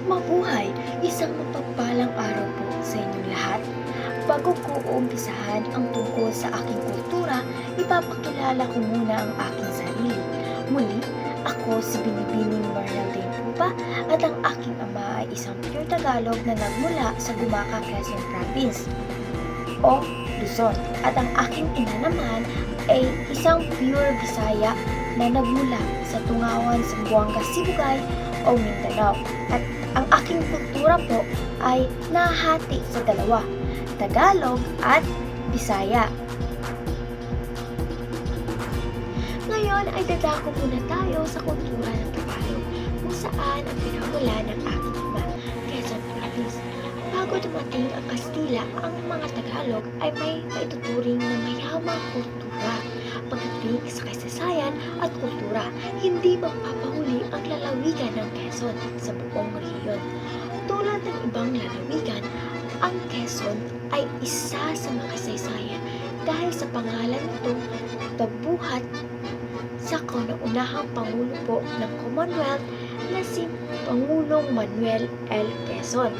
Mabuhay! Isang mapagpalang araw po sa inyong lahat. Bago ko uumpisahan ang tungkol sa aking kultura, ipapakilala ko muna ang aking sarili. Muli, ako si Binibining Marnaldine Pupa at ang aking ama ay isang pure Tagalog na nagmula sa Gumaca, Quezon Province o Luzon. At ang aking ina naman ay isang pure Bisaya na nagmula sa Tungawan, Zamboanga, Sibugay o Mindanao. At ang aking kultura po ay nahati sa dalawa, Tagalog at Bisaya. Ngayon ay dadako muna tayo sa kultura ng Tagalog kung saan ang pinamula ng aking ama, Quezon Province. Bago dumating ang Kastila, ang mga Tagalog ay may maituturing na mayamang kultura. Pagdating sa kasaysayan at kultura, hindi magpapahuli ang lalawigan ng Quezon sa buong rehiyon. Tulad ng ibang lalawigan, ang Quezon ay isa sa makasaysayan dahil sa pangalan nito pagbuhat sa kauna-unahang Pangulo po ng Commonwealth na si Pangulong Manuel L. Quezon.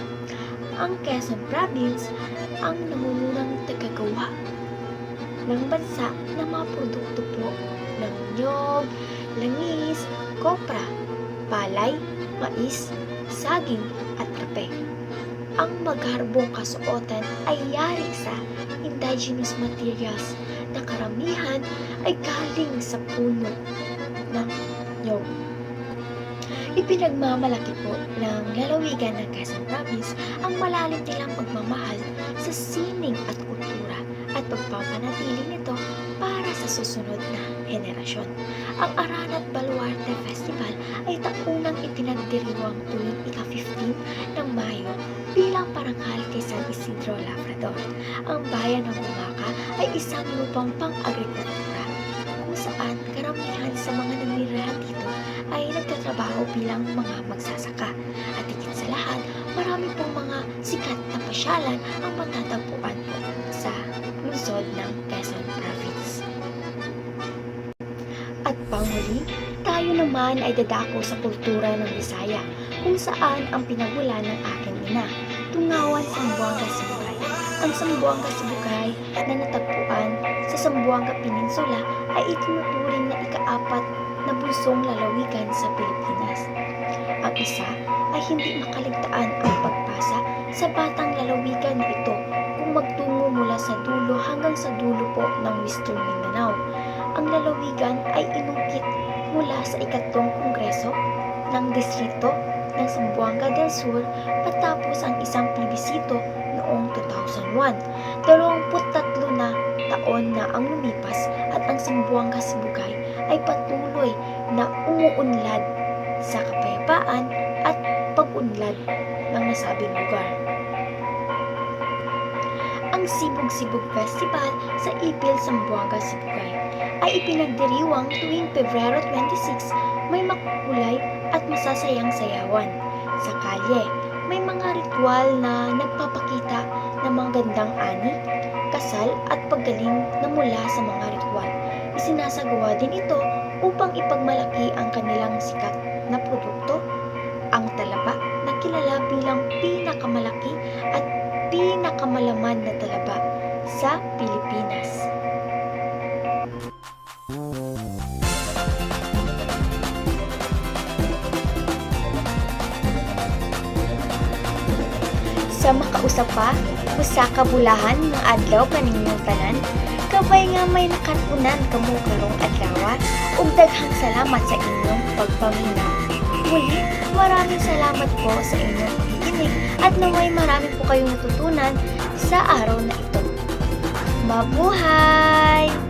Ang Quezon Province ang namununang tagagawa ng bansa ng mga produkto po ng nyog, langis, kopra, palay, mais, saging at kape. Ang magharbong kasuotan ay yari sa indigenous materials na karamihan ay galing sa puno ng nyog. Ipinagmamalaki po ng lalawigan ng Quezon Province ang malalim nilang pagmamahal sa sining at kultura at pagpapanatili nito para sa susunod na henerasyon. Ang Aranat Baluarte Festival ay taunang ipinagdiriwang tuwing ika-15 ng Mayo bilang parangal kay San Isidro Labrador. Ang bayan ng Gumaca ay isang lupang pang-agrikultura kung saan karamihan sa mga naninirahan dito ay nagtatrabaho bilang mga magsasaka. At higit sa lahat, marami pong mga sikat na pasyalan ang matatagpuan po sa lungsod ng Quezon Province. At panghuli, tayo naman ay dadako sa kultura ng Bisaya kung saan ang pinagmula ng aking ina, Tungawan, Zamboanga, Sibugay. Ang Zamboanga, Sibugay na natagpuan sa Zamboanga Peninsula ay itinuturing na ika-4 na bunsong lalawigan sa Pilipinas. Ang isa ay hindi makaligtaan ang pagpasa sa batang lalawigan na ito kung magtungo mula sa dulo hanggang sa dulo po ng Western Mindanao. Ang lalawigan ay inungkit mula sa ikatlong kongreso ng distrito ng Zamboanga del Sur patapos ang isang plebisito noong 2001. 23 na taon na ang lumipas at ang Zamboanga Sibugay ay patuloy na umuunlad sa kapayapaan at pag-unlad ng nasabing lugar. Ang Sibug-Sibug Festival sa Ipil, Zamboanga, Sibugay ay ipinagdiriwang tuwing Pebrero 26. May makulay at masasayang sayawan. Sa kalye, may mga ritual na nagpapakita ng mga gandang ani, kasal at paggaling na mula sa mga ritual. Isinasagawa din ito upang ipagmalaki ang kanilang sikat na produkto, ang talaba na kilala bilang pinakamalaki at pinakamalaman na talaba sa Pilipinas. Sa makausap pa, usa ka bulahan ng adlaw kaninyong tanan, kabay nga may nakatunan kamo karong adlaw, ug daghang salamat sa inyong pagpamina. Muli, maraming salamat po sa inyong pakikinig at naway marami po kayong natutunan sa araw na ito. Mabuhay!